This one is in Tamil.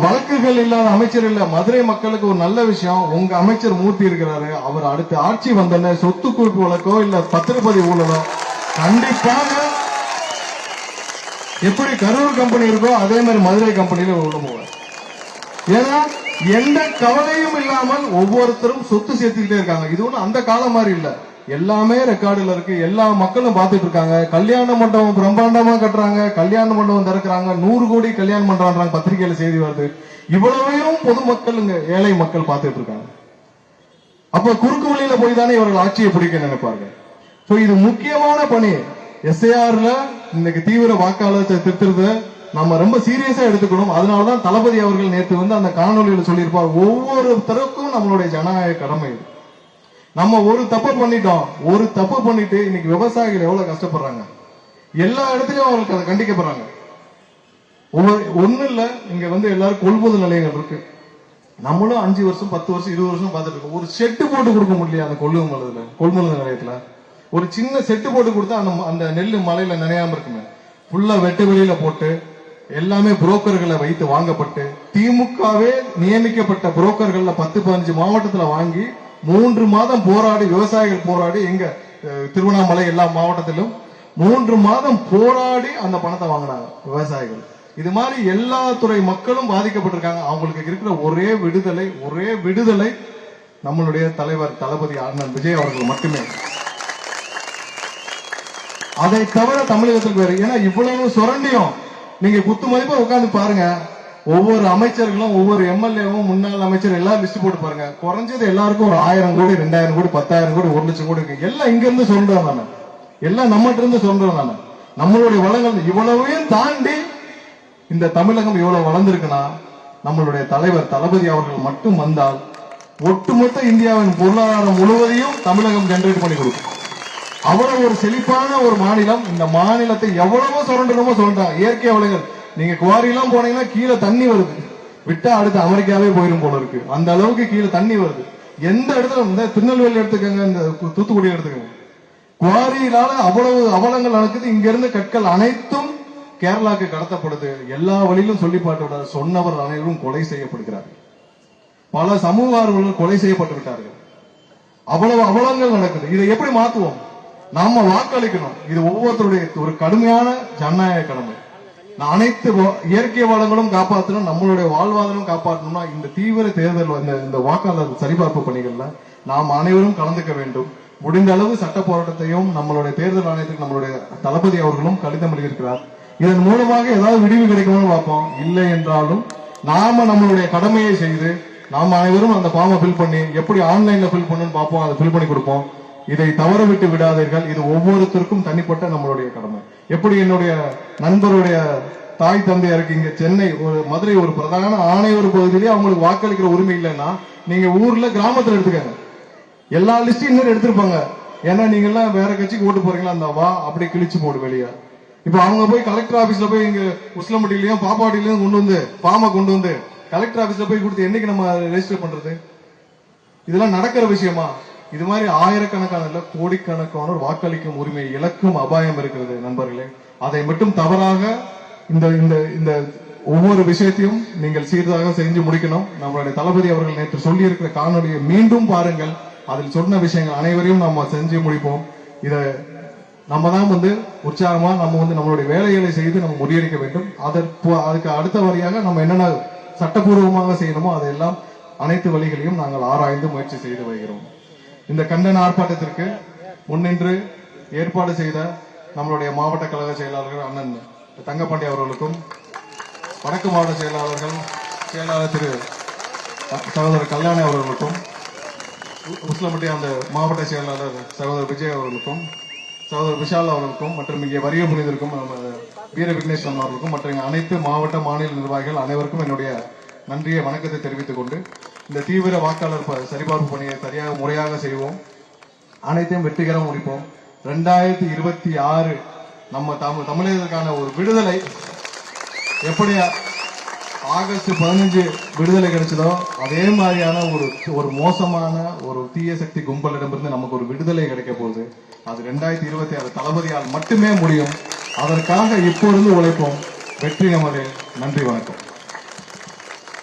வழக்குகள் இல்லாத அமைச்சர் இல்ல. மதுரை மக்களுக்கு ஒரு நல்ல விஷயம், உங்க அமைச்சர் மூர்த்தி இருக்கிறாரு. அவர் அடுத்த ஆட்சி வந்தன சொத்து குவிப்பு வழக்கோ இல்ல பத்திரப்பதிவு ஊழலோ கண்டிப்பாக எப்படி கரூர் கம்பெனி இருக்கோ அதே மாதிரி மதுரை கம்பெனியில உள்ள போவார். ஏன்னா எந்த கவலையும் இல்லாமல் ஒவ்வொருத்தரும் சொத்து சேர்த்துக்கிட்டே இருக்காங்க. இது ஒண்ணு அந்த காலம் மாதிரி இல்ல, எல்லாமே ரெக்கார்டுல இருக்கு, எல்லா மக்களும் பார்த்துட்டு இருக்காங்க. கல்யாண மண்டபம் பிரம்மாண்டமா கட்டுறாங்க, கல்யாண மண்டபம் திறக்கிறாங்க, 100 கோடி கல்யாணம் பண்றாங்க, பத்திரிகையில செய்தி வருது. இவ்வளவையும் பொதுமக்கள் ஏழை மக்கள் பார்த்துட்டு இருக்காங்க. அப்ப குறுக்கு வழியில போய் தானே இவர்கள் ஆட்சியை பிடிக்க நினைப்பார்கள். இது முக்கியமான பணி. எஸ்ஐஆர்ல இன்னைக்கு தீவிர வாக்காளர் திருத்தத்தை நம்ம ரொம்ப சீரியஸா எடுத்துக்கணும். அதனாலதான் தளபதி அவர்கள் நேற்று அந்த காணொலியில சொல்லியிருப்பார், ஒவ்வொருத்தருக்கும் நம்மளுடைய ஜனநாயக கடமை இது. நம்ம ஒரு தப்பு பண்ணிட்டோம், ஒரு தப்பு பண்ணிட்டு இன்னைக்கு விவசாயிகள் எவ்வளவு கஷ்டப்படுறாங்க, எல்லா இடத்துலயும் அவங்களுக்கு அதை கண்டிக்கப்படுறாங்க. ஒண்ணு இல்ல, இங்க எல்லாரும் கொள்முதல் நிலையங்கள் இருக்கு. நம்மளும் 5 வருஷம் 10 வருஷம் 20 வருஷம் பார்த்துட்டு இருக்கோம். ஒரு செட்டு போட்டு கொடுக்க முடியல அந்த கொள்முதல் நிலையத்துல. ஒரு சின்ன செட்டு போட்டு கொடுத்தா அந்த நெல்லு மலையில நினையாம இருக்குமே, ஃபுல்லா வெட்டு வெளியில போட்டு எல்லாமே புரோக்கர்களை வைத்து வாங்கப்பட்டு, திமுகவே நியமிக்கப்பட்ட புரோக்கர்கள் 10-15 மாவட்டத்துல வாங்கி 3 மாதம் போராடி, விவசாயிகள் போராடி, எங்க திருவண்ணாமலை எல்லா மாவட்டத்திலும் 3 மாதம் போராடி அந்த பணத்தை வாங்கினாங்க விவசாயிகள். இது மாதிரி எல்லா துறை மக்களும் பாதிக்கப்பட்டிருக்காங்க. அவங்களுக்கு இருக்கிற ஒரே விடுதலை நம்மளுடைய தலைவர் தளபதி அண்ணன் விஜய் அவர்கள் மட்டுமே. அதை தவிர தமிழகத்துக்கு வேறு. ஏன்னா இவ்வளவு சுரண்டியும் நீங்க குத்து மதிப்பா உட்கார்ந்து பாருங்க, ஒவ்வொரு அமைச்சர்களும் ஒவ்வொரு எம்எல்ஏவும் முன்னாள் அமைச்சர் எல்லாம் லிஸ்ட் போட்டு பாருங்க. குறைஞ்சது எல்லாருக்கும் ஒரு 1000 கோடி 2000 கோடி 10,000 கோடி 1 லட்சம் கோடி இருக்கு. எல்லாம் இங்க இருந்து சொல்றோம் தானே, எல்லாம் நம்மகிட்ட இருந்து சொல்றோம் தானே. நம்மளுடைய வளங்கள் இவ்வளவையும் தாண்டி இந்த தமிழகம் இவ்வளவு வளர்ந்திருக்குன்னா நம்மளுடைய தலைவர் தளபதி அவர்கள் மட்டும் வந்தால் ஒட்டுமொத்த இந்தியாவின் பொருளாதாரம் முழுவதையும் தமிழகம் ஜெனரேட் பண்ணி கொடுக்கும். அவ்வளவு ஒரு செழிப்பான ஒரு மாநிலம். இந்த மாநிலத்தை எவ்வளவோ சுரண்டணுமோ சொல்றாங்க. இயற்கை வளங்கள், நீங்க குவாரி எல்லாம் போனீங்கன்னா கீழே தண்ணி வருது, விட்டா அடுத்து அமெரிக்காவே போயிடும் போல இருக்கு, அந்த அளவுக்கு கீழே தண்ணி வருது. எந்த இடத்துல இந்த திருநெல்வேலி எடுத்துக்கங்க, இந்த தூத்துக்குடி எடுத்துக்கங்க, குவாரியினால அவ்வளவு அவலங்கள் நடக்குது. இங்க இருந்து கற்கள் அனைத்தும் கேரளாக்கு கடத்தப்படுது. எல்லா வழியிலும் சொல்லி பாட்டு சொன்னவர் அனைவரும் கொலை செய்யப்படுகிறார்கள். பல சமூக ஆர்வலர்கள் கொலை செய்யப்பட்டு விட்டார்கள். அவ்வளவு அவலங்கள் நடக்குது. இதை எப்படி மாத்துவோம்? நாம வாக்களிக்கணும். இது ஒவ்வொருத்தருடைய ஒரு கடுமையான ஜனநாயக கடமை. அனைத்து இயற்கை வளங்களும் காப்பாற்றணும், நம்மளுடைய வாழ்வாதாரம் காப்பாற்றணும்னா இந்த தீவிர தேர்தல் இந்த வாக்காளர் சரிபார்ப்பு பணிகள்ல நாம் அனைவரும் கலந்துக்க வேண்டும். முடிந்த அளவு சட்ட போராட்டத்தையும் நம்மளுடைய தேர்தல் ஆணையத்துக்கு நம்மளுடைய தளபதி அவர்களும் கடிதம் எழுதியிருக்கிறார். இதன் மூலமாக ஏதாவது விடிவு கிடைக்கும்னு பார்ப்போம். இல்லை என்றாலும் நாம நம்மளுடைய கடமையை செய்து நாம் அனைவரும் அந்த ஃபார்மை ஃபில் பண்ணி எப்படி ஆன்லைன்ல ஃபில் பண்ணணும்னு பார்ப்போம், அதை ஃபில் பண்ணி கொடுப்போம். இதை தவற விட்டு விடாதீர்கள். இது ஒவ்வொருத்தருக்கும் தனிப்பட்ட நம்மளுடைய கடமை. எப்படி என்னுடைய நண்பருடைய தாய் தந்தையருக்கு இங்க சென்னை மதுரை ஒரு பிரதான ஆணையர் பகுதியிலேயே அவங்களுக்கு வாக்களிக்கிற உரிமை இல்லைன்னா நீங்க ஊர்ல கிராமத்துல எடுத்துக்கங்க, எல்லா லிஸ்டையும் இன்னும் எடுத்திருப்பாங்க. ஏன்னா நீங்க எல்லாம் வேற கட்சிக்கு ஓட்டு போறீங்களா, அந்த வா அப்படி கிழிச்சு போடு வெளியே. இப்ப அவங்க போய் கலெக்டர் ஆபீஸ்ல போய் இங்க உஸ்லம்பட்டியிலயும் பாப்பாட்டிலையும் கொண்டு வந்து ஃபார்மை கொண்டு வந்து கலெக்டர் ஆபீஸ்ல போய் கொடுத்து என்னைக்கு நம்ம ரெஜிஸ்டர் பண்றது? இதெல்லாம் நடக்கிற விஷயமா? இது மாதிரி ஆயிரக்கணக்கான இல்ல கோடிக்கணக்கானோர் வாக்களிக்கும் உரிமை இழக்கும் அபாயம் இருக்கிறது நண்பர்களே. அதை மட்டும் தவறாக இந்த ஒவ்வொரு விஷயத்தையும் நீங்கள் சீராக செஞ்சு முடிக்கணும். நம்மளுடைய தளபதி அவர்கள் நேற்று சொல்லி இருக்கிற காணொலியை மீண்டும் பாருங்கள். அதில் சொன்ன விஷயங்கள் அனைவரையும் நம்ம செஞ்சு முடிப்போம். இத நம்ம தான் உற்சாகமா நம்மளுடைய வேலைகளை செய்து நம்ம முறியடிக்க வேண்டும். அதுக்கு அடுத்த வழியாக நம்ம என்னென்ன சட்டப்பூர்வமாக செய்யணுமோ அதையெல்லாம் அனைத்து வழிகளையும் நாங்கள் ஆராய்ந்து முயற்சி செய்து வருகிறோம். இந்த கண்டன ஆர்ப்பாட்டத்திற்கு முன்னின்று ஏற்பாடு செய்த நம்மளுடைய மாவட்ட கழக செயலாளர்கள் அண்ணன் தங்கப்பாண்டி அவர்களுக்கும், வடக்கு மாவட்ட செயலாளர் திரு சகோதரர் கல்யாணி அவர்களுக்கும், உஸ்லம்பட்டி அந்த மாவட்ட செயலாளர் சகோதரர் விஜய் அவர்களுக்கும், சகோதரர் விஷால் அவர்களுக்கும், மற்றும் இங்கே வரிய புனிதருக்கும் வீர விக்னேஸ்வரன் அவர்களுக்கும் மற்றும் அனைத்து மாவட்ட மாநில நிர்வாகிகள் அனைவருக்கும் என்னுடைய நன்றியை வணக்கத்தை தெரிவித்துக் கொண்டு இந்த தீவிர வாக்காளர் சரிபார்ப்பு பணியை சரியாக முறையாக செய்வோம். அனைத்தையும் வெற்றிகரம் முடிப்போம். 2026 நம்ம தமிழகத்துக்கான ஒரு விடுதலை எப்படி ஆகஸ்ட் 15 விடுதலை கிடைச்சதோ அதே மாதிரியான ஒரு மோசமான ஒரு தீய சக்தி கும்பலிடமிருந்து நமக்கு ஒரு விடுதலை கிடைக்க போகுது. அது 2026 தளபதியால் மட்டுமே முடியும். அதற்காக இப்பொழுது உழைப்போம். வெற்றி நமது. நன்றி, வணக்கம்.